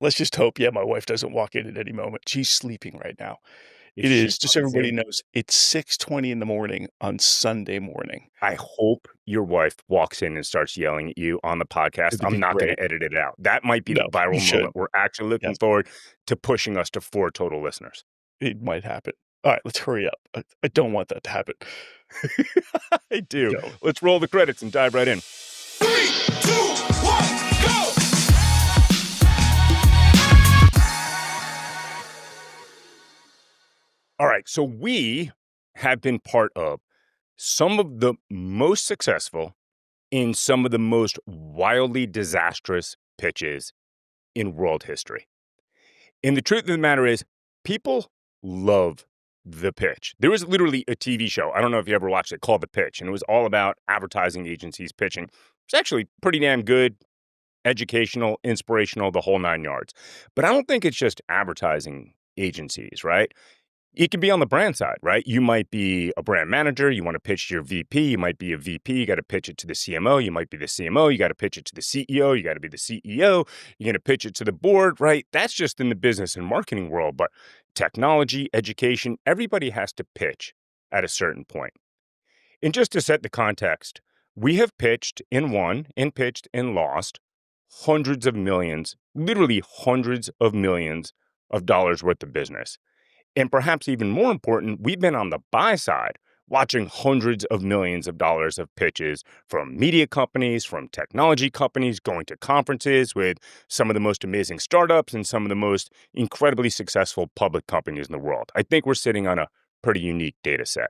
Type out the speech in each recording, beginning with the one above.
Let's just hope, yeah, my wife doesn't walk in at any moment. She's sleeping right now. If It she is, just so comes everybody in, knows, it's 6:20 in the morning on Sunday morning. I hope your wife walks in and starts yelling at you on the podcast. It'd I'm be not going great. to edit it out. That might be the No, you viral should. moment. We're actually looking Yes, forward to pushing us to 4 total listeners. it might happen. Alright, let's hurry up. I don't want that to happen. I do. Go. Let's roll the credits and dive right in. 3, 2, 1, go! All right. So we have been part of some of the most successful in some of the most wildly disastrous pitches in world history. And the truth of the matter is, people love the pitch. There was literally a TV show, I don't know if you ever watched it, called The Pitch, and it was all about advertising agencies pitching. It's actually pretty damn good, educational, inspirational, the whole 9 yards. But I don't think it's just advertising agencies, right? It can be on the brand side, right? You might be a brand manager. You want to pitch to your VP. You might be a VP. You got to pitch it to the CMO. You might be the CMO. You got to pitch it to the CEO. You got to be the CEO. You're going to pitch it to the board, right? That's just in the business and marketing world. But technology, education, everybody has to pitch at a certain point. And just to set the context, we have pitched and won and pitched and lost hundreds of millions, literally hundreds of millions of dollars worth of business. And perhaps even more important, we've been on the buy side watching hundreds of millions of dollars of pitches from media companies, from technology companies, going to conferences with some of the most amazing startups and some of the most incredibly successful public companies in the world. I think we're sitting on a pretty unique data set.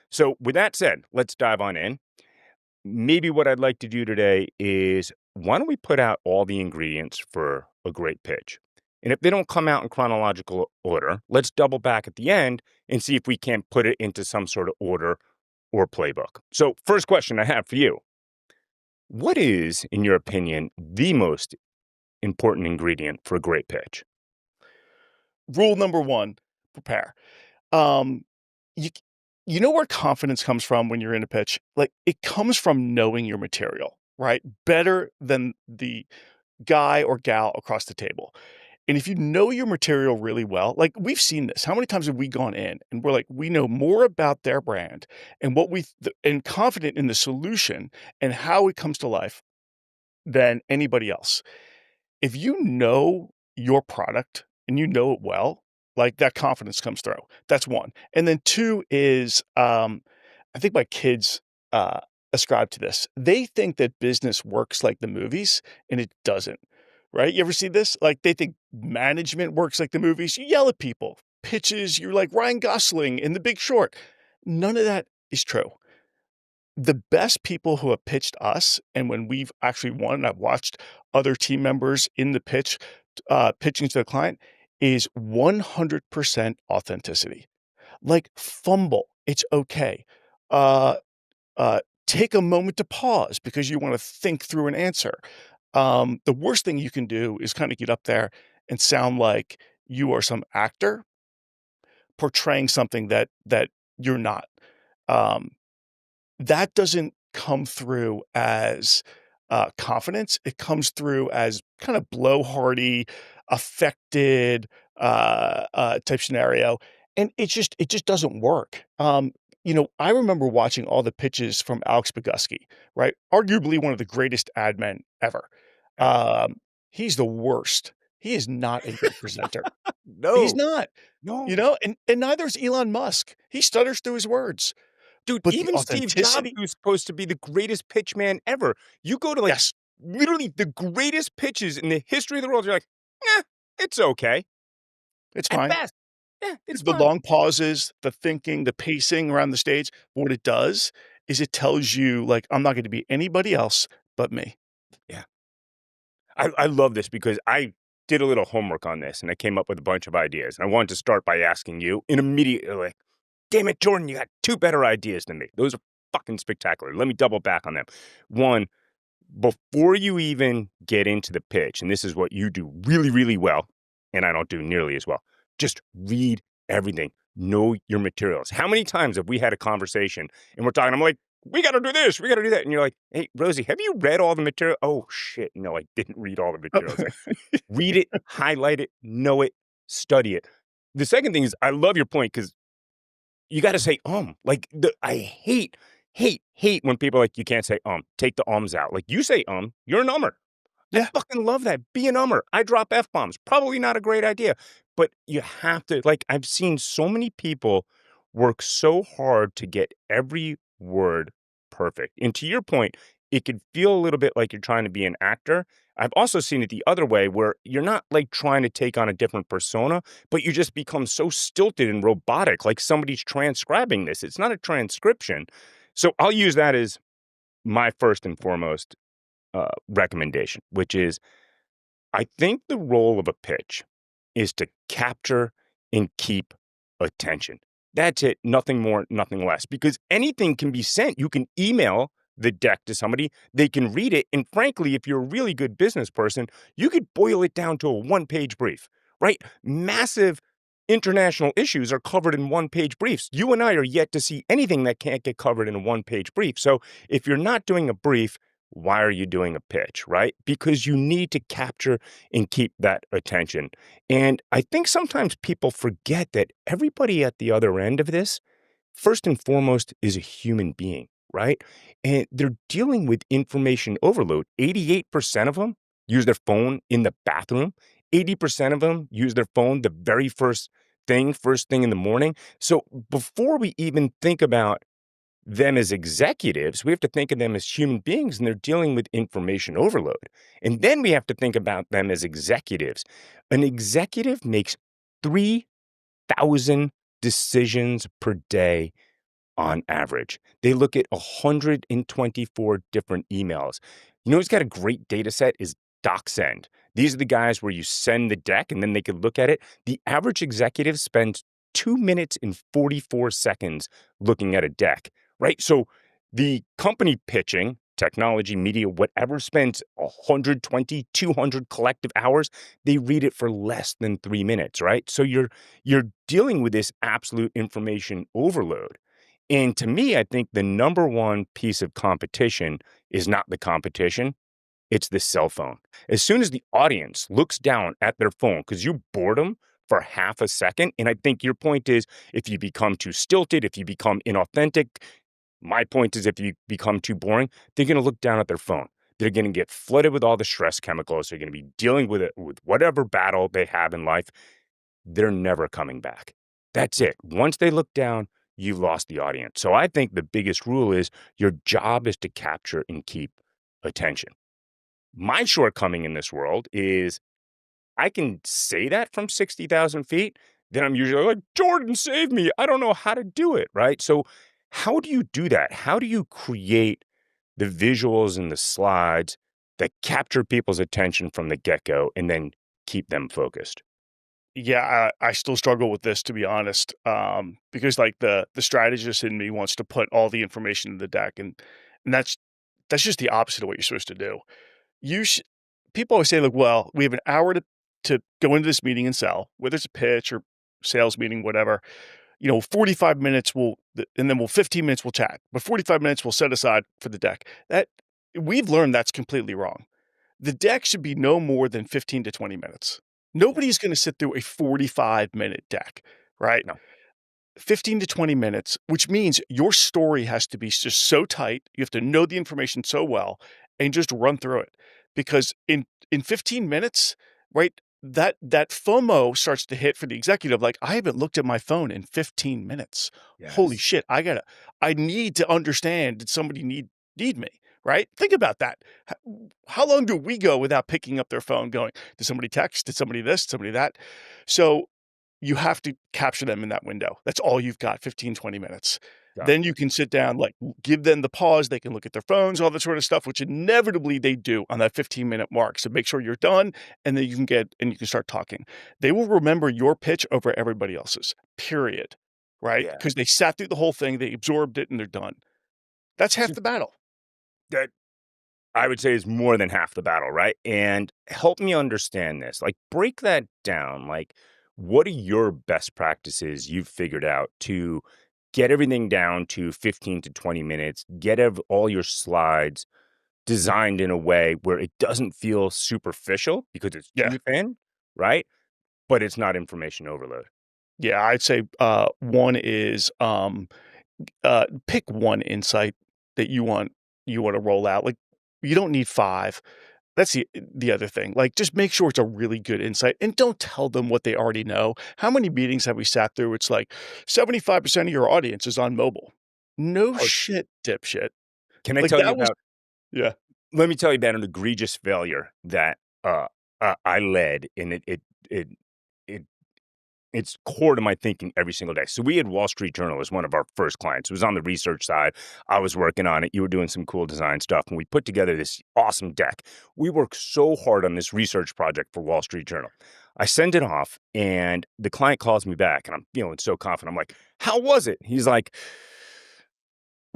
So with that said, let's dive on in. Maybe what I'd like to do today is, why don't we put out all the ingredients for a great pitch? And if they don't come out in chronological order, let's double back at the end and see if we can't put it into some sort of order or playbook. So first question I have for you. What is, in your opinion, the most important ingredient for a great pitch? Rule number 1, prepare. Um, you you know where confidence comes from when you're in a pitch? Like, it comes from knowing your material, right? Better than the guy or gal across the table. And if you know your material really well, like, we've seen this. How many times have we gone in and we're like, we know more about their brand and what and confident in the solution and how it comes to life than anybody else. If you know your product and you know it well, like, that confidence comes through. That's 1. And then 2 is, I think my kids, ascribe to this. They think that business works like the movies, and it doesn't, right? You ever see this? Like, they think management works like the movies. You yell at people. Pitches, you're like Ryan Gosling in The Big Short. None of that is true. The best people who have pitched us, and when we've actually won, and I've watched other team members in the pitch, pitching to the client, is 100% authenticity. Like, fumble, it's okay. Uh, Take a moment to pause because you wanna think through an answer. The worst thing you can do is kinda get up there and sound like you are some actor portraying something that you're not. Um That doesn't come through as, confidence. It comes through as kind of blowhardy, affected, type scenario, and it just doesn't work. I remember watching all the pitches from Alex Bogusky, right? Arguably one of the greatest ad men ever. Um, he's the worst. He is not a good presenter. He's No, not, no. and neither is Elon Musk. He stutters through his words. Dude, But the even Steve Jobs, authenticity. who's supposed to be the greatest pitch man ever, you go to like Yes, literally the greatest pitches in the history of the world, you're like, it's okay. it's At fine. best. Yeah, it's The fine. long pauses, the thinking, the pacing around the stage, what it does is it tells you, like, I'm not gonna be anybody else but me. Yeah. I love this because I did a little homework on this and I came up with a bunch of ideas. And I wanted to start by asking you, and immediately like, damn it, Jordan, you got 2 better ideas than me. Those are fucking spectacular. Let me double back on them. One, before you even get into the pitch, and this is what you do really, really well, and I don't do nearly as well, just read everything. Know your materials. How many times have we had a conversation and we're talking, I'm like, we got to do this, we got to do that. And you're like, hey, Rosie, have you read all the material? Oh, shit. No, I didn't read all the materials. Like, read it, highlight it, know it, study it. The second thing is, I love your point because you got to say like I hate when people are like, you can't say take the ums out. Like, you say you're an ummer. I Yeah. fucking love that. Be an ummer. I drop F bombs. Probably not a great idea, but you have to, like, I've seen so many people work so hard to get every word perfect. And to your point, it could feel a little bit like you're trying to be an actor. I've also seen it the other way where you're not like trying to take on a different persona, but you just become so stilted and robotic, like somebody's transcribing this. It's not a transcription. So I'll use that as my first and foremost recommendation, which is I think the role of a pitch is to capture and keep attention. That's it. Nothing more, nothing less. Because anything can be sent. You can email the deck to somebody, they can read it. And frankly, if you're a really good business person, you could boil it down to a one-page brief, right? Massive international issues are covered in one-page briefs. You and I are yet to see anything that can't get covered in a one-page brief. So if you're not doing a brief, why are you doing a pitch, right? Because you need to capture and keep that attention. And I think sometimes people forget that everybody at the other end of this, first and foremost, is a human being, right? And they're dealing with information overload. 88% of them use their phone in the bathroom. 80% of them use their phone the very first thing in the morning. So before we even think about them as executives, we have to think of them as human beings, and they're dealing with information overload. And then we have to think about them as executives. An executive makes 3,000 decisions per day on average. They look at 124 different emails. You know who's got a great data set is DocSend. These are the guys where you send the deck and then they can look at it. The average executive spends 2 minutes and 44 seconds looking at a deck, right? So the company pitching, technology, media, whatever, spends 120, 200 collective hours. They read it for less than 3 minutes, right? So you're dealing with this absolute information overload. And to me, I think the number one piece of competition is not the competition, it's the cell phone. As soon as the audience looks down at their phone, because you bored them for half a second, and I think your point is if you become too stilted, if you become inauthentic, my point is if you become too boring, they're going to look down at their phone. They're going to get flooded with all the stress chemicals. They're going to be dealing with it with whatever battle they have in life. They're never coming back. That's it. Once they look down, you lost the audience. So I think the biggest rule is your job is to capture and keep attention. My shortcoming in this world is I can say that from 60,000 feet. Then I'm usually like, Jordan, save me. I don't know how to do it. Right. So, how do you do that? How do you create the visuals and the slides that capture people's attention from the get go and then keep them focused? Yeah, I still struggle with this, to be honest, because like the strategist in me wants to put all the information in the deck, and that's just the opposite of what you're supposed to do. You sh- People always say like, well, we have an hour to go into this meeting and sell, whether it's a pitch or sales meeting, whatever. 45 minutes and then 15 minutes we'll chat, but 45 minutes we'll set aside for the deck. That we've learned that's completely wrong. The deck should be no more than 15 to 20 minutes. Nobody's going to sit through a 45-minute deck, right? No. 15 to 20 minutes, which means your story has to be just so tight. You have to know the information so well and just run through it. Because in 15 minutes, right, that FOMO starts to hit for the executive. Like, I haven't looked at my phone in 15 minutes. Holy Yes. shit, I need to understand, did somebody need me? Right? Think about that. How long do we go without picking up their phone going, did somebody text? Did somebody this? Somebody that? So you have to capture them in that window. That's all you've got, 15, 20 minutes. Got Then you can sit down, like give them the pause. They can look at their phones, all that sort of stuff, which inevitably they do on that 15-minute mark. So make sure you're done and then you can start talking. They will remember your pitch over everybody else's, period. Right? Yeah. Because they sat through the whole thing, they absorbed it, and they're done. That's half So the battle. that I would say is more than half the battle, right? And help me understand this. Like, break that down. Like, what are your best practices you've figured out to get everything down to 15 to 20 minutes, get all your slides designed in a way where it doesn't feel superficial because it's Yeah. too thin, right? But it's not information overload. Yeah, I'd say, one is, pick one insight that you wanna roll out, like, you don't need 5. That's the other thing, like, just make sure it's a really good insight, and don't tell them what they already know. How many meetings have we sat through, it's like, "75% of your audience is on mobile." No Oh, shit, dipshit. can I Like, tell you that was about yeah, let me tell you about an egregious failure that, I led, and it it it's core to my thinking every single day. So we had Wall Street Journal as one of our first clients. It was on the research side. I was working on it. You were doing some cool design stuff, and we put together this awesome deck. We worked so hard on this research project for Wall Street Journal. I send it off, and the client calls me back, and I'm feeling so confident. I'm like, "How was it?" He's like,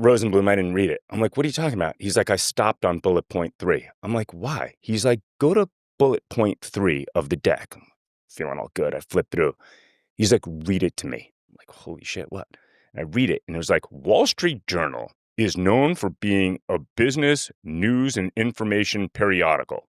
"Rosenblum, I didn't read it." I'm like, "What are you talking about?" He's like, "I stopped on bullet point 3." I'm like, "Why?" He's like, "Go to bullet point 3 of the deck." I'm feeling all good. I flip through. He's like, "Read it to me." I'm like, "Holy shit, what?" And I read it, and it was like, "Wall Street Journal is known for being a business, news, and information periodical."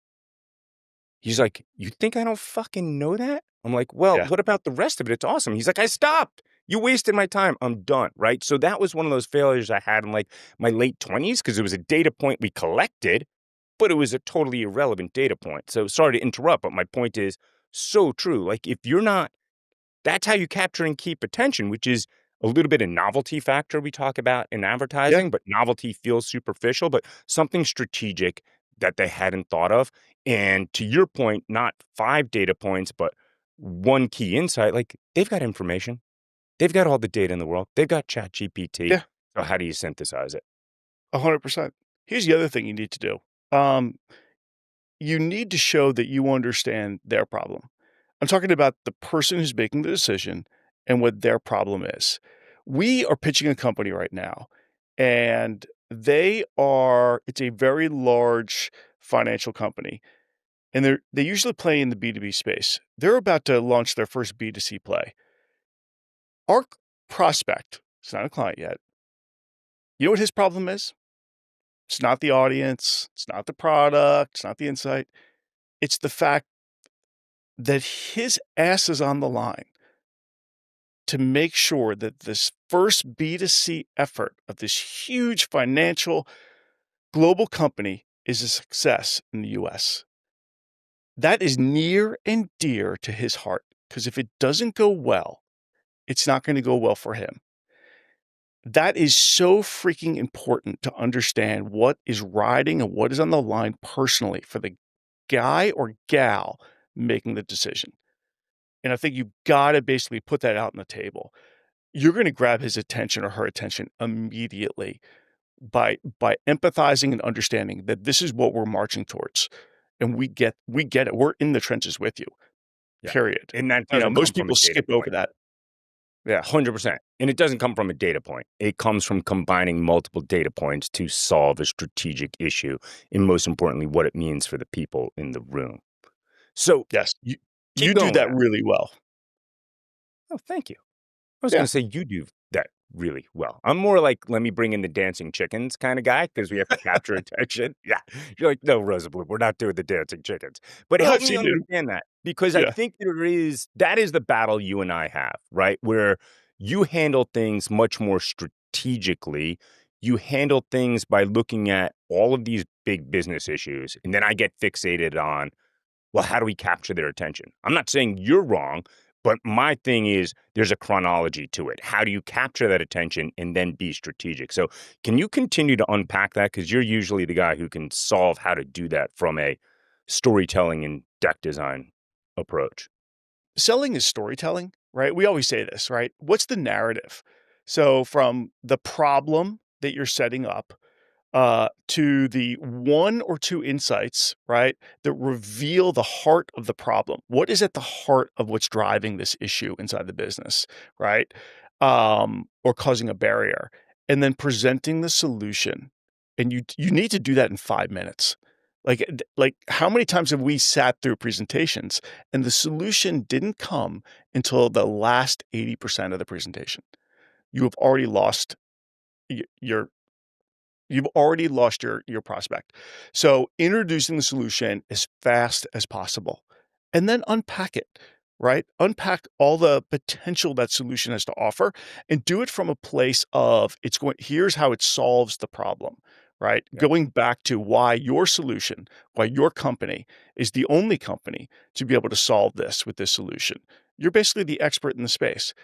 He's like, "You think I don't fucking know that?" I'm like, "Well, yeah, what about the rest of it? It's awesome." He's like, "I stopped. You wasted my time. I'm done." Right? So that was one of those failures I had in like my late 20s because it was a data point we collected, but it was a totally irrelevant data point. So sorry to interrupt, but my point is so true. Like if you're not that's how you capture and keep attention, which is a little bit of novelty factor we talk about in yeah, advertising, but novelty feels superficial, but something strategic that they hadn't thought of. And to your point, not 5 data points, but one key insight, like they've got information. They've got all the data in the world. They've got ChatGPT. yeah, So how do you synthesize it? 100%. Here's the other thing you need to do. You need to show that you understand their problem. I'm talking about the person who's making the decision and what their problem is. We are pitching a company right now, and it's a very large financial company, and they usually play in the B2B space. They're about to launch their first B2C play. Our prospect, it's not a client yet. You know what his problem is? It's not the audience, it's not the product, it's not the insight. It's the fact that his ass is on the line to make sure that this first B2C effort of this huge financial global company is a success in the US. That is near and dear to his heart because if it doesn't go well, it's not going to go well for him. That is so freaking important to understand what is riding and what is on the line personally for the guy or gal making the decision. And I think you've got to basically put that out on the table. You're gonna grab his attention or her attention immediately by empathizing and understanding that this is what we're marching towards, and we get it. We're in the trenches with you, Yeah. period. And that You know, doesn't come most from a people data skip over point. that. Yeah. 100%. And it doesn't come from a data point. It comes from combining multiple data points to solve a strategic issue. And most importantly, what it means for the people in the room. So Yes. You keep you do going that now. really well. Oh, thank you. I was going Yeah. to say you do that really well. I'm more like, let me bring in the dancing chickens kind of guy because we have to capture attention. Yeah. You're like, no, Rosa Blue, we're not doing the dancing chickens. But I've help me seen you. understand that because I Yeah. think that is the battle you and I have, right? Where you handle things much more strategically. You handle things by looking at all of these big business issues. And then I get fixated on well, how do we capture their attention? I'm not saying you're wrong, but my thing is there's a chronology to it. How do you capture that attention and then be strategic? So, can you continue to unpack that? Because you're usually the guy who can solve how to do that from a storytelling and deck design approach. Selling is storytelling, right? We always say this, right? What's the narrative? So from the problem that you're setting up to the 1 or 2 insights, right, that reveal the heart of the problem. What is at the heart of what's driving this issue inside the business, right? Or causing a barrier, and then presenting the solution. And you need to do that in 5 minutes. Like how many times have we sat through presentations and the solution didn't come until the last 80% of the presentation? you have already lost y your you've already lost your prospect. So, introducing the solution as fast as possible, and then unpack it, right? Unpack all the potential that solution has to offer, and do it from a place of, here's how it solves the problem, right? Yeah. Going back to why your solution, why your company is the only company to be able to solve this with this solution. You're basically the expert in the space.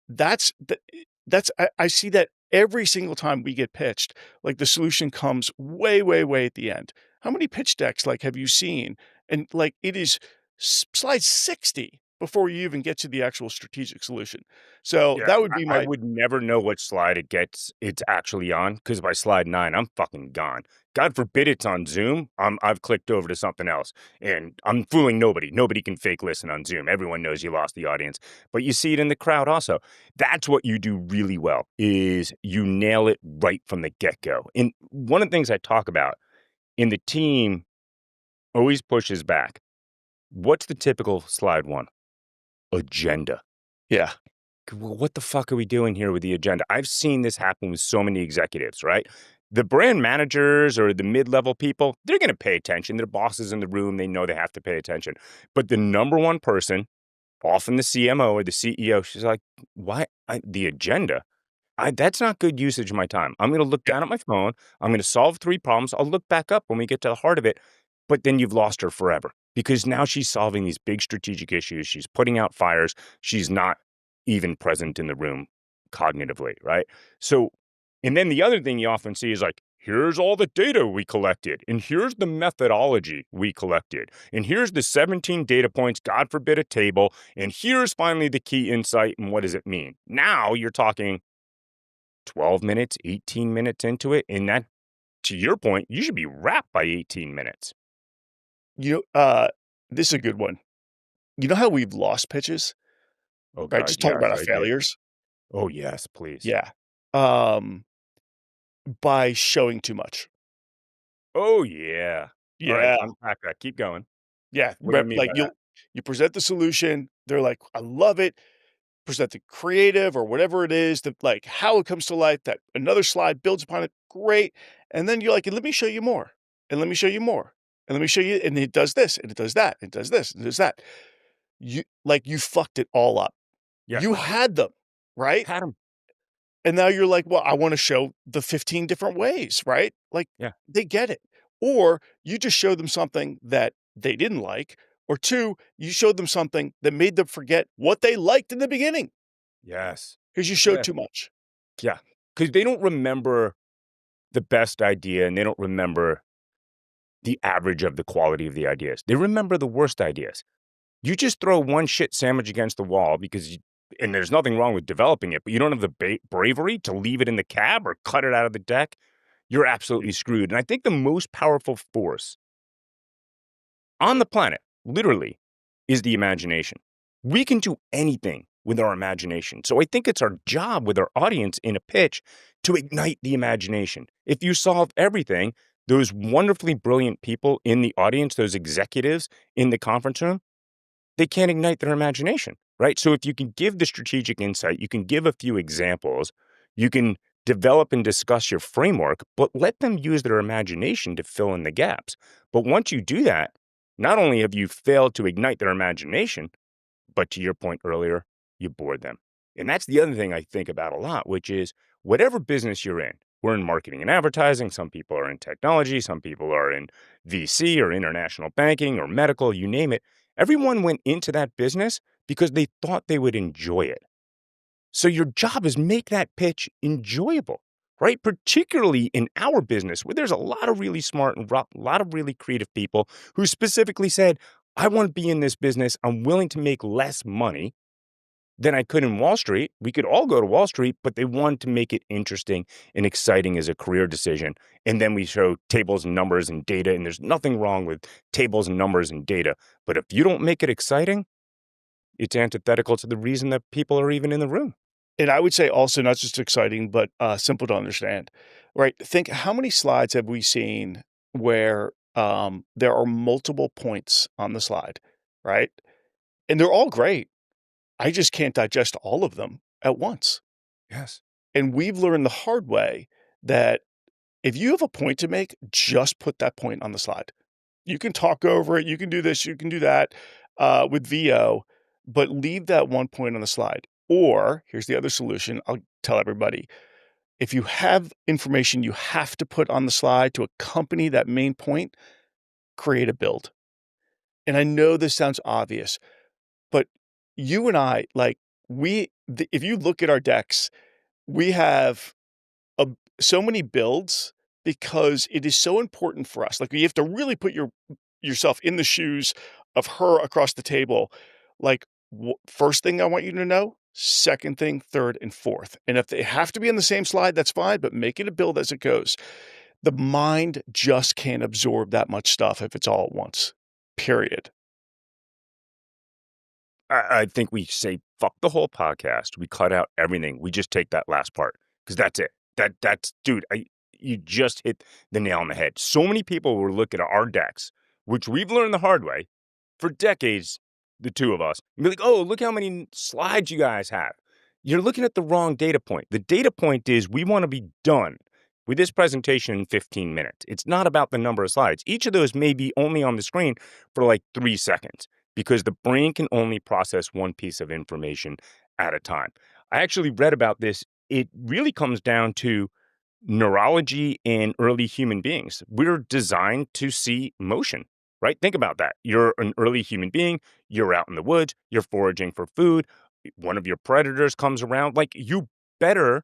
That's the that's I see that every single time we get pitched, like, the solution comes way, way, way at the end. How many pitch decks, like, have you seen? And, like, it is slide 60 before you even get to the actual strategic solution. So, Yeah, that would be I my would never know what slide it's actually on, because by slide 9, I'm fucking gone. God forbid it's on Zoom, I've clicked over to something else, and I'm fooling nobody. Nobody can fake listen on Zoom. Everyone knows you lost the audience, but you see it in the crowd also. That's what you do really well, is you nail it right from the get-go. And one of the things I talk about, and the team always pushes back, what's the typical slide 1? Agenda. Yeah. Well, what the fuck are we doing here with the agenda? I've seen this happen with so many executives, right? The brand managers or the mid-level people, they're going to pay attention. Their boss is in the room. They know they have to pay attention. But the number one person, often the CMO or the CEO, she's like, why? The agenda? That's not good usage of my time. I'm going to look Yeah. down at my phone. I'm going to solve 3 problems. I'll look back up when we get to the heart of it. But then you've lost her forever, because now she's solving these big strategic issues. She's putting out fires. She's not even present in the room cognitively, right? So, and then the other thing you often see is like, here's all the data we collected, and here's the methodology we collected, and here's the 17 data points, God forbid a table, and here's finally the key insight, and what does it mean? Now you're talking 12 minutes, 18 minutes into it, and that, to your point, you should be wrapped by 18 minutes. This is a good one. You know how we've lost pitches, Oh right? God, Just talk about yes, our I do. failures. Oh, yes, please. Yeah. Um, by showing too much. Oh, yeah. All right, Yeah. unpack that. Keep going. Yeah, What do you mean like, by that? you present the solution, they're like, "I love it." Present the creative or whatever it is, that, like, how it comes to life, that another slide builds upon it, great, and then you're like, "And let me show you more, and let me show you more, and let me show you," and it does this, and it does that, and it does this, and it does that. You fucked it all up. Yeah. You had them, right? Had him. And now you're like, "Well, I wanna show the 15 different ways," right? Like, Yeah. they get it. Or you just showed them something that they didn't like, or 2, you showed them something that made them forget what they liked in the beginning Yes. because you showed Yeah. too much. Yeah. Because they don't remember the best idea, and they don't remember the average of the quality of the ideas. They remember the worst ideas. You just throw one shit sandwich against the wall because and there's nothing wrong with developing it, but you don't have the bravery to leave it in the cab or cut it out of the deck, you're absolutely screwed. And I think the most powerful force on the planet, literally, is the imagination. We can do anything with our imagination. So I think it's our job with our audience in a pitch to ignite the imagination. If you solve everything, those wonderfully brilliant people in the audience, those executives in the conference room, they can't ignite their imagination, right? So if you can give the strategic insight, you can give a few examples, you can develop and discuss your framework, but let them use their imagination to fill in the gaps. But once you do that, not only have you failed to ignite their imagination, but to your point earlier, you bored them. And that's the other thing I think about a lot, which is whatever business you're in, we're in marketing and advertising. Some people are in technology. Some people are in VC or international banking or medical, you name it. Everyone went into that business because they thought they would enjoy it. So your job is make that pitch enjoyable, right? Particularly in our business where there's a lot of really smart and a lot of really creative people who specifically said, I want to be in this business. I'm willing to make less money than I could in Wall Street. We could all go to Wall Street, but they wanted to make it interesting and exciting as a career decision. And then we show tables and numbers and data, and there's nothing wrong with tables and numbers and data. But if you don't make it exciting, it's antithetical to the reason that people are even in the room. And I would say also not just exciting, but, simple to understand, right? Think, how many slides have we seen where, there are multiple points on the slide, right? And they're all great. I just can't digest all of them at once. Yes. And we've learned the hard way that if you have a point to make, just put that point on the slide. You can talk over it, you can do this, you can do that, with VO, but leave that one point on the slide. Or, here's the other solution, I'll tell everybody. If you have information you have to put on the slide to accompany that main point, create a build. And I know this sounds obvious, but you and I, like, if you look at our decks, we have a so many builds because it is so important for us. Like, you have to really put yourself in the shoes of her across the table. Like, first thing I want you to know, second thing, third, and fourth. And if they have to be on the same slide, that's fine, but make it a build as it goes. The mind just can't absorb that much stuff if it's all at once, period. I think we say fuck the whole podcast. We cut out everything. We just take that last part because that's it. That's dude. You just hit the nail on the head. So many people will look at our decks, which we've learned the hard way for decades. The two of us and be like, "Oh, look how many slides you guys have." You're looking at the wrong data point. The data point is we want to be done with this presentation in 15 minutes. It's not about the number of slides. Each of those may be only on the screen for like 3 seconds because the brain can only process one piece of information at a time. I actually read about this. It really comes down to neurology in early human beings. We're designed to see motion, right? Think about that. You're an early human being, you're out in the woods, you're foraging for food, one of your predators comes around. Like, you better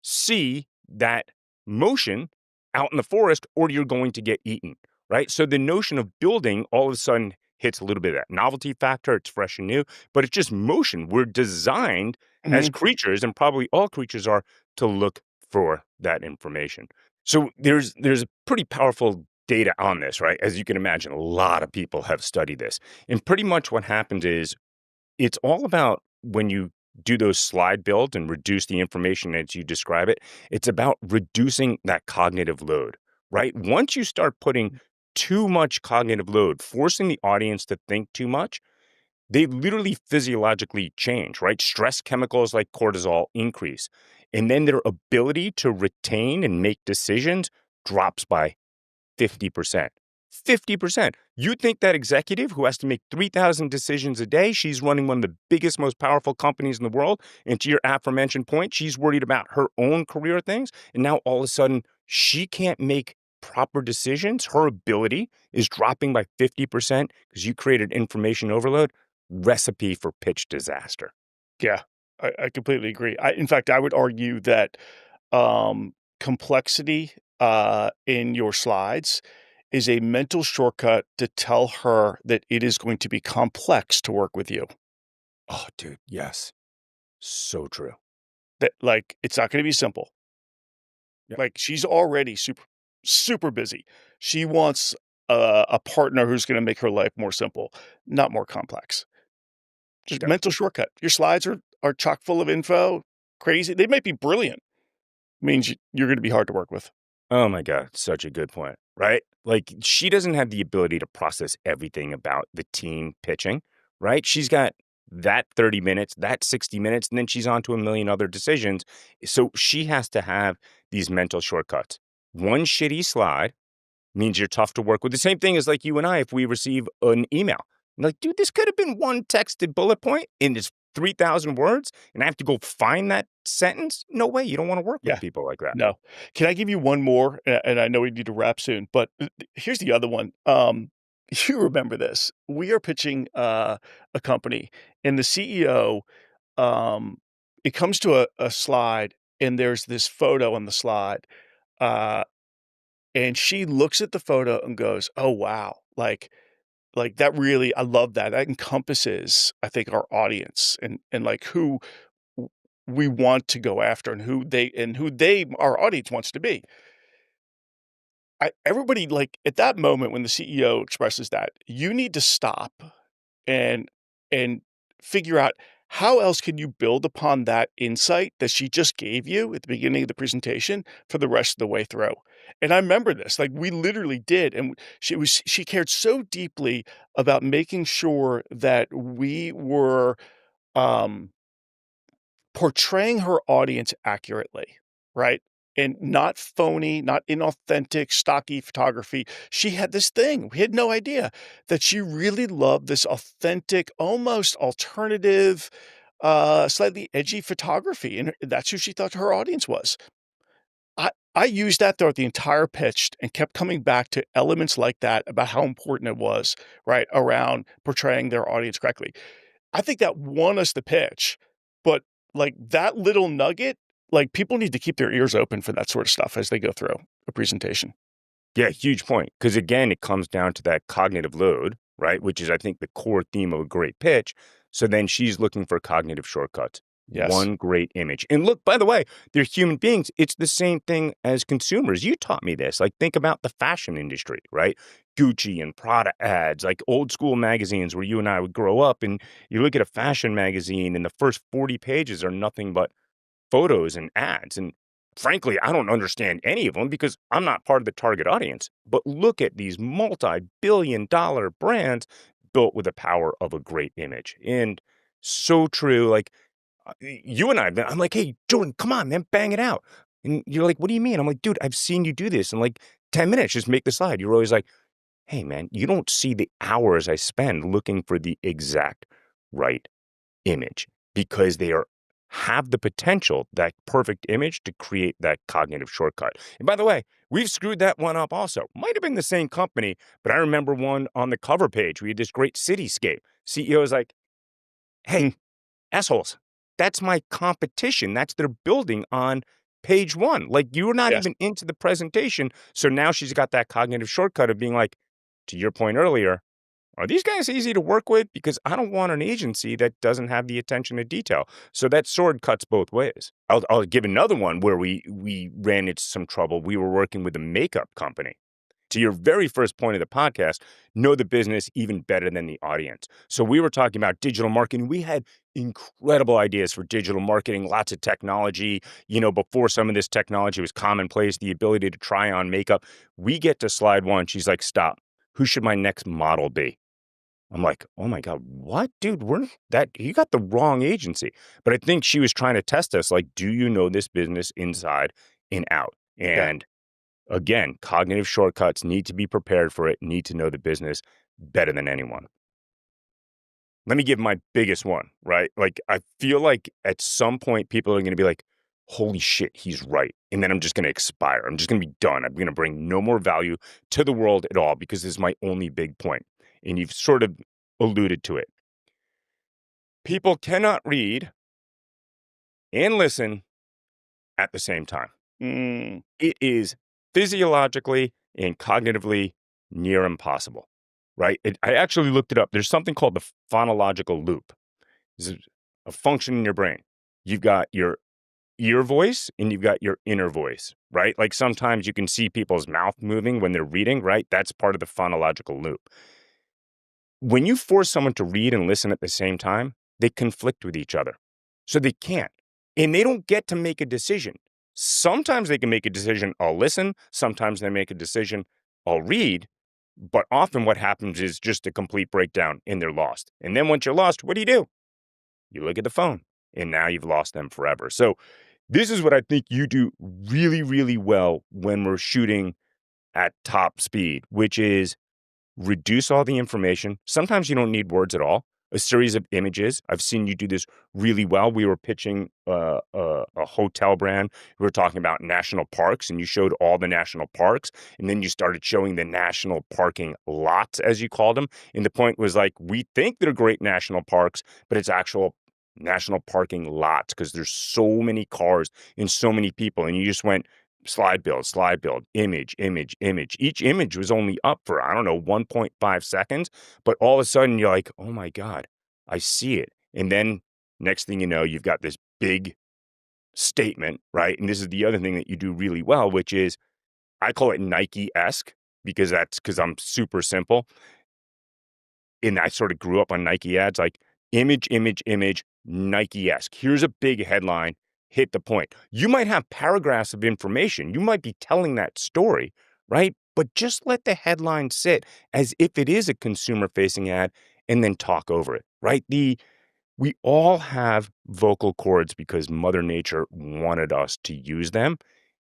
see that motion out in the forest or you're going to get eaten, right? So the notion of building all of a sudden hits a little bit of that novelty factor. It's fresh and new, but it's just motion. We're designed as Mhm. creatures, and probably all creatures are, to look for that information. So there's a pretty powerful data on this, right? As you can imagine, a lot of people have studied this. And pretty much what happens is it's all about when you do those slide builds and reduce the information as you describe it, it's about reducing that cognitive load, right? Once you start putting too much cognitive load, forcing the audience to think too much, they literally physiologically change, right? Stress chemicals like cortisol increase. And then their ability to retain and make decisions drops by 50%. 50%. You think that executive who has to make 3,000 decisions a day, she's running one of the biggest, most powerful companies in the world. And to your aforementioned point, she's worried about her own career things. And now all of a sudden, she can't make proper decisions. Her ability is dropping by 50% because you created information overload. Recipe for pitch disaster. Yeah, I completely agree. In fact, I would argue that, complexity, in your slides is a mental shortcut to tell her that it is going to be complex to work with you. Oh, dude. Yes. So true. That, like, it's not gonna be simple. Yeah. Like, she's already super busy. She wants a partner who's gonna make her life more simple, not more complex. Just mental shortcut. Your slides are chock full of info, crazy. They might be brilliant. Means you're gonna be hard to work with. Oh my God, such a good point, right? Like, she doesn't have the ability to process everything about the team pitching, right? She's got that 30 minutes, that 60 minutes, and then she's on to a million other decisions. So she has to have these mental shortcuts. One shitty slide means you're tough to work with. The same thing as like you and I, if we receive an email. Like, dude, this could have been one texted bullet point in this 3,000 words, and I have to go find that sentence? No way. You don't want to work with Yeah. people like that. No. Can I give you one more? And I know we need to wrap soon, but here's the other one. You remember this. We are pitching a company, and the CEO, it comes to a slide, and there's this photo on the slide. Uh, and she looks at the photo and goes, "Oh, wow. Like that really, I love that. That encompasses, I think, our audience and like who w we want to go after and who they our audience wants to be." Everybody, like, at that moment when the CEO expresses that, you need to stop and and figure out how else can you build upon that insight that she just gave you at the beginning of the presentation for the rest of the way through. And I remember this, like, we literally did, and she cared so deeply about making sure that we were, um portraying her audience accurately, right? And not phony, not inauthentic, stocky photography. She had this thing, we had no idea, that she really loved this authentic, almost alternative, slightly edgy photography, and that's who she thought her audience was. I used that throughout the entire pitch and kept coming back to elements like that about how important it was, right, around portraying their audience correctly. I think that won us the pitch, but, like, that little nugget, like, people need to keep their ears open for that sort of stuff as they go through a presentation. Yeah, huge point. Because again, it comes down to that cognitive load, right? Which is, I think, the core theme of a great pitch. So then she's looking for cognitive shortcuts. Yes. One great image. And look, by the way, they're human beings. It's the same thing as consumers. You taught me this. Like, think about the fashion industry, right? Gucci and Prada ads, like old school magazines where you and I would grow up. And you look at a fashion magazine, and the first 40 pages are nothing but photos and ads. And frankly, I don't understand any of them because I'm not part of the target audience. But look at these multi-billion-dollar brands built with the power of a great image. And so true. Like you and I'm like, hey, Jordan, come on, man, bang it out. And you're like, what do you mean? I'm like, dude, I've seen you do this in like 10 minutes. Just make the slide. You're always like, hey, man, you don't see the hours I spend looking for the exact right image because they are have the potential, that perfect image to create that cognitive shortcut. And by the way, we've screwed that one up also. Might have been the same company, but I remember one on the cover page. We had this great cityscape. CEO was like, hey, Hmm, assholes, that's my competition. That's their building on page one. Like you're not yes, even into the presentation. So now she's got that cognitive shortcut of being like, to your point earlier, are these guys easy to work with? Because I don't want an agency that doesn't have the attention to detail. So that sword cuts both ways. I'll give another one where we ran into some trouble. We were working with a makeup company. To your very first point of the podcast, know the business even better than the audience. So we were talking about digital marketing. We had incredible ideas for digital marketing, lots of technology. Before some of this technology was commonplace, the ability to try on makeup. We get to slide one. She's like, stop. Who should my next model be? I'm like, "Oh my god, what? Dude, you got the wrong agency." But I think she was trying to test us, like, "Do you know this business inside and out?" yeah. And again, cognitive shortcuts, need to be prepared for it, need to know the business better than anyone. Let me give my biggest one, right? Like, I feel like at some point people are gonna be like, "Holy shit, he's right." And then I'm just gonna expire. I'm just gonna be done. I'm gonna bring no more value to the world at all because this is my only big point. And you've sort of alluded to it. People cannot read and listen at the same time. Mm, It is physiologically and cognitively near impossible, right? I actually looked it up. There's something called the phonological loop. It's a function in your brain. You've got your ear voice and you've got your inner voice, right? Like sometimes you can see people's mouth moving when they're reading, right? That's part of the phonological loop. When you force someone to read and listen at the same time, they conflict with each other. So they can't. And they don't get to make a decision. Sometimes they can make a decision, I'll listen. Sometimes they make a decision, I'll read. But often what happens is just a complete breakdown and they're lost. And then once you're lost, what do? You look at the phone and now you've lost them forever. So this is what I think you do really, really well when we're shooting at top speed, which is reduce all the information. Sometimes you don't need words at all. A series of images. I've seen you do this really well. We were pitching a hotel brand. We were talking about national parks, and you showed all the national parks, and then you started showing the national parking lots, as you called them. And the point was like, we think they're great national parks, but it's actual national parking lots because there's so many cars and so many people. And you just went slide build, image, image, image. Each image was only up for, I don't know, 1.5 seconds. But all of a sudden you're like, oh my God, I see it. And then next thing you know, you've got this big statement, right? And this is the other thing that you do really well, which is I call it Nike-esque because I'm super simple. And I sort of grew up on Nike ads, like image, image, image, Nike-esque. Here's a big headline, hit the point. You might have paragraphs of information. You might be telling that story, right? But just let the headline sit as if it is a consumer-facing ad and then talk over it, right? We all have vocal cords because Mother Nature wanted us to use them.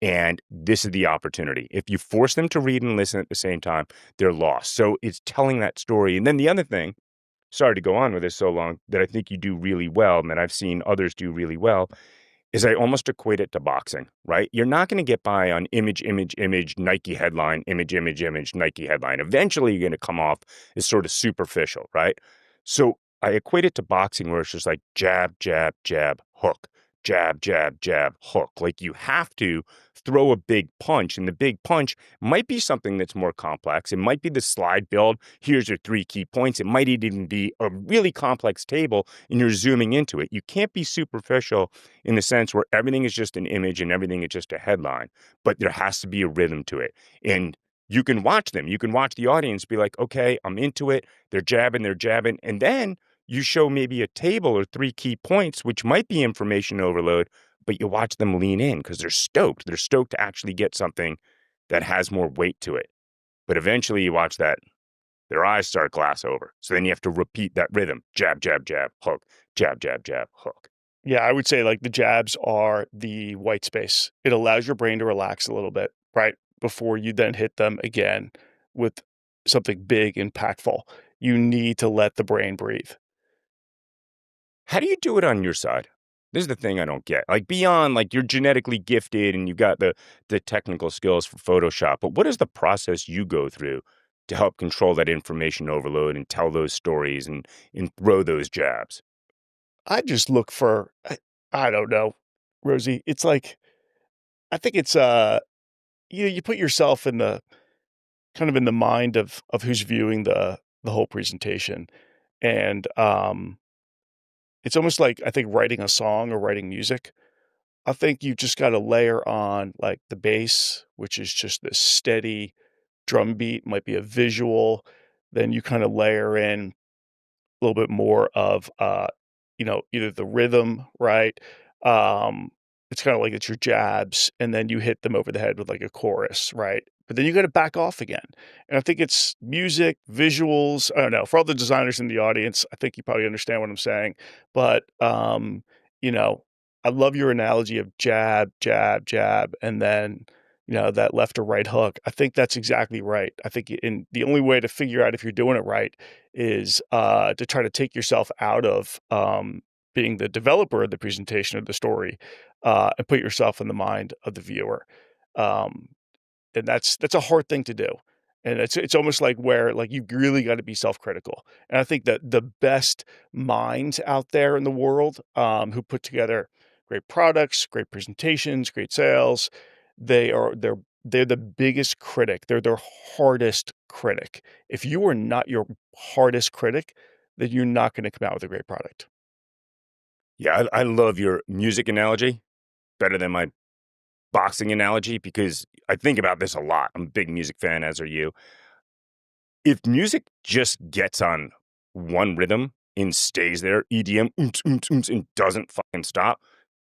And this is the opportunity. If you force them to read and listen at the same time, they're lost. So it's telling that story. And then the other thing, sorry to go on with this so long, that I think you do really well and that I've seen others do really well is I almost equate it to boxing, right? You're not going to get by on image, image, image, Nike headline, image, image, image, Nike headline. Eventually, you're going to come off as sort of superficial, right? So I equate it to boxing where it's just like jab, jab, jab, hook, jab, jab, jab, hook. Like you have to throw a big punch, and the big punch might be something that's more complex. It might be the slide build. Here's your 3 key points. It might even be a really complex table, and you're zooming into it. You can't be superficial in the sense where everything is just an image and everything is just a headline, but there has to be a rhythm to it. And you can watch them. You can watch the audience be like, okay, I'm into it. They're jabbing, they're jabbing. And then you show maybe a table or 3 key points, which might be information overload, but you watch them lean in because they're stoked. They're stoked to actually get something that has more weight to it. But eventually you watch that, their eyes start glass over. So then you have to repeat that rhythm jab, jab, jab, hook, jab, jab, jab, hook. Yeah, I would say like the jabs are the white space. It allows your brain to relax a little bit, right? Before you then hit them again with something big, impactful. You need to let the brain breathe. How do you do it on your side? This is the thing I don't get. Like beyond like you're genetically gifted and you got the technical skills for Photoshop, but what is the process you go through to help control that information overload and tell those stories and throw those jabs? I just look for I don't know, Rosie. It's like I think it's you put yourself in the kind of in the mind of who's viewing the whole presentation. And it's almost like I think writing a song or writing music. I think you just got to layer on like the bass, which is just this steady drum beat, might be a visual. Then you kind of layer in a little bit more of, either the rhythm, right? Um, it's kind of like it's your jabs, and then you hit them over the head with like a chorus, right? But then you got to back off again. And I think it's music, visuals. I don't know. For all the designers in the audience, I think you probably understand what I'm saying. But you know, I love your analogy of jab, jab, jab, and then that left or right hook. I think that's exactly right. I think in the only way to figure out if you're doing it right is to try to take yourself out of being the developer of the presentation or the story, and put yourself in the mind of the viewer. Um, and that's a hard thing to do. And it's almost like where like you really got to be self-critical. And I think that the best minds out there in the world, who put together great products, great presentations, great sales, they're the biggest critic. They're their hardest critic. If you are not your hardest critic, then you're not going to come out with a great product. Yeah, I love your music analogy better than my boxing analogy because I think about this a lot. I'm a big music fan, as are you. If music just gets on one rhythm and stays there, EDM, and doesn't fucking stop,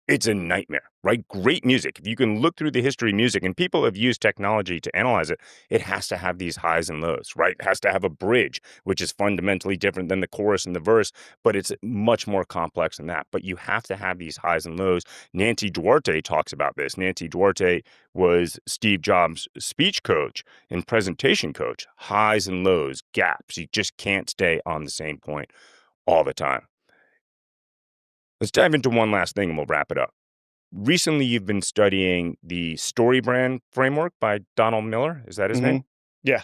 it's a nightmare, right? Great music. If you can look through the history of music, and people have used technology to analyze it, it has to have these highs and lows, right? It has to have a bridge, which is fundamentally different than the chorus and the verse, but it's much more complex than that. But you have to have these highs and lows. Nancy Duarte talks about this. Nancy Duarte was Steve Jobs' speech coach and presentation coach. Highs and lows, gaps. You just can't stay on the same point all the time. Let's dive into one last thing and we'll wrap it up. Recently, you've been studying the story brand framework by Donald Miller. Is that his name? Mhm. Yeah.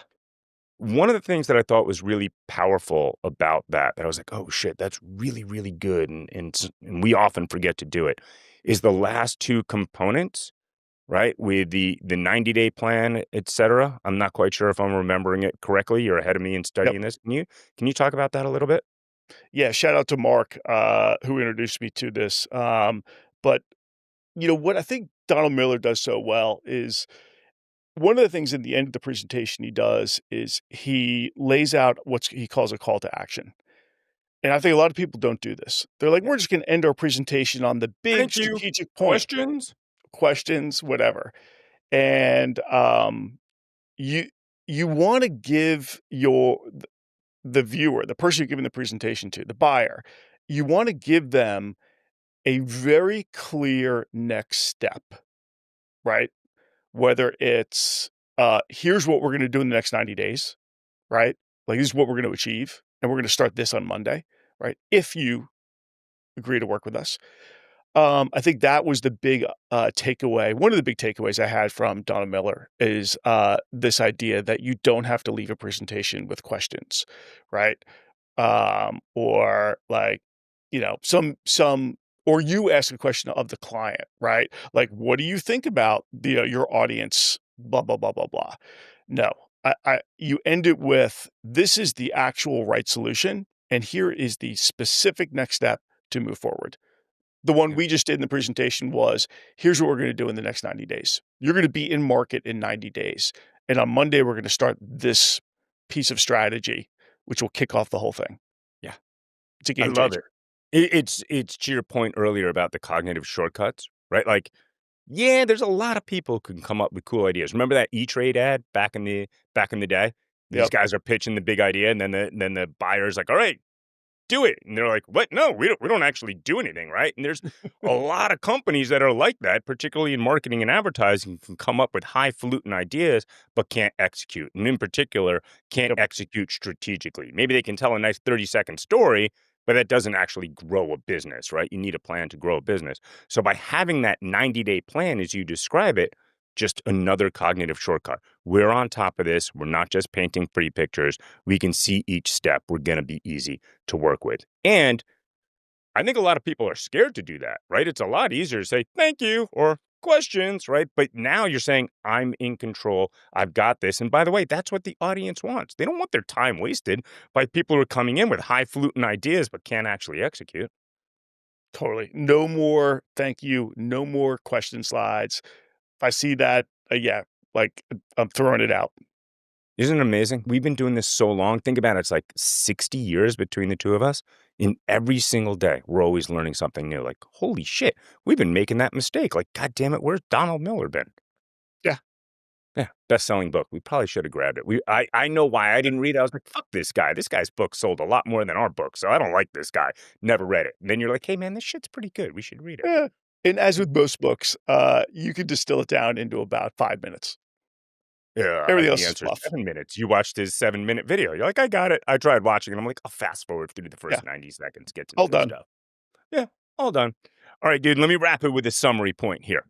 One of the things that I thought was really powerful about that I was like, oh shit, that's really, really good. And we often forget to do it, is the last 2 components, right? With the 90-day plan, et cetera. I'm not quite sure if I'm remembering it correctly. You're ahead of me in Yep. studying this. Can you talk about that a little bit? Yeah, shout out to Mark, who introduced me to this. But what I think Donald Miller does so well is one of the things in the end of the presentation he does is he lays out what he calls a call to action. And I think a lot of people don't do this. They're like, we're just going to end our presentation on the big Thank you. strategic point, Questions? questions, whatever. And you you want to give the viewer, the person you're giving the presentation to, the buyer, you wanna give them a very clear next step, right? Whether it's, here's what we're gonna do in the next 90 days, right? Like, this is what we're gonna achieve, and we're gonna start this on Monday, right? If you agree to work with us. I think that was the big, takeaway. One of the big takeaways I had from Donna Miller is, this idea that you don't have to leave a presentation with questions, right? Or like, some or you ask a question of the client, right? Like, "What do you think about your audience, blah, blah, blah, blah, blah." No, you end it with, "This is the actual right solution, and here is the specific next step to move forward." The one Yeah. we just did in the presentation was, "Here's what we're gonna do in the next 90 days. You're gonna be in market in 90 days, and on Monday, we're gonna start this piece of strategy, which will kick off the whole thing." Yeah. It's a I game love it. changer. It's to your point earlier about the cognitive shortcuts, right? Like, yeah, there's a lot of people who can come up with cool ideas. Remember that E-Trade ad back in the day? These Yep. guys are pitching the big idea, and then the buyer's like, "All right, do it." And they're like, "What? No, we don't actually do anything, right?" And there's a lot of companies that are like that, particularly in marketing and advertising, can come up with highfalutin ideas but can't execute. And in particular, can't Yep. execute strategically. Maybe they can tell a nice 30-second story, but that doesn't actually grow a business, right? You need a plan to grow a business. So by having that 90-day plan as you describe it, just another cognitive shortcut. We're on top of this. We're not just painting pretty pictures. We can see each step. We're going to be easy to work with. And I think a lot of people are scared to do that, right? It's a lot easier to say thank you or questions, right? But now you're saying, I'm in control. I've got this. And by the way, that's what the audience wants. They don't want their time wasted by people who are coming in with highfalutin ideas but can't actually execute. Totally. No more thank you, no more question slides. If I see that, yeah, like, I'm throwing it out. Isn't it amazing? We've been doing this so long. Think about it. It's like 60 years between the two of us. In every single day, we're always learning something new. Like, holy shit, we've been making that mistake. Like, God damn it, where's Donald Miller been? Yeah. Yeah, best-selling book. We probably should have grabbed it. I know why I didn't read it. I was like, fuck this guy. This guy's book sold a lot more than our book, so I don't like this guy. Never read it. And then you're like, hey man, this shit's pretty good. We should read it. Yeah. And as with most books, you could distill it down into about 5 minutes. Yeah, Everything the else is answer is fluff. 7 minutes. You watched his 7-minute video. You're like, I got it. I tried watching it. I'm like, I'll fast forward through the Yeah, first 90 seconds, get to the all good done. stuff. Yeah, all done. All right, dude, let me wrap it with a summary point here.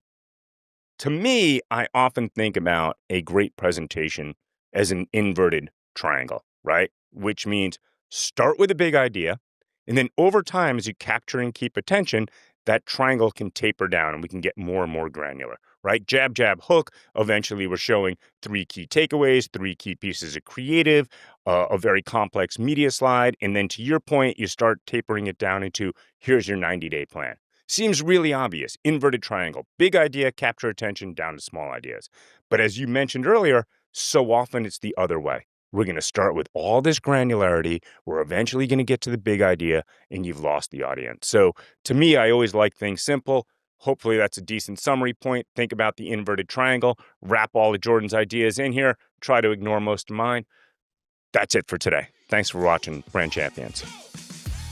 To me, I often think about a great presentation as an inverted triangle, right? Which means start with a big idea, and then over time, as you capture and keep attention, that triangle can taper down and we can get more and more granular, right? Jab, jab, hook. Eventually, we're showing 3 key takeaways, 3 key pieces of creative, a very complex media slide. And then to your point, you start tapering it down into here's your 90-day plan. Seems really obvious. Inverted triangle. Big idea, capture attention down to small ideas. But as you mentioned earlier, so often it's the other way. We're going to start with all this granularity. We're eventually going to get to the big idea, and you've lost the audience. So to me, I always like things simple. Hopefully, that's a decent summary point. Think about the inverted triangle, wrap all of Jordan's ideas in here, try to ignore most of mine. That's it for today. Thanks for watching Brand Champions.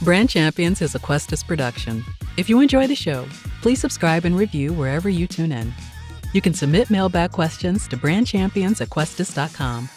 Brand Champions is a QUESTUS production. If you enjoy the show, please subscribe and review wherever you tune in. You can submit mailbag questions to brandchampions@questus.com.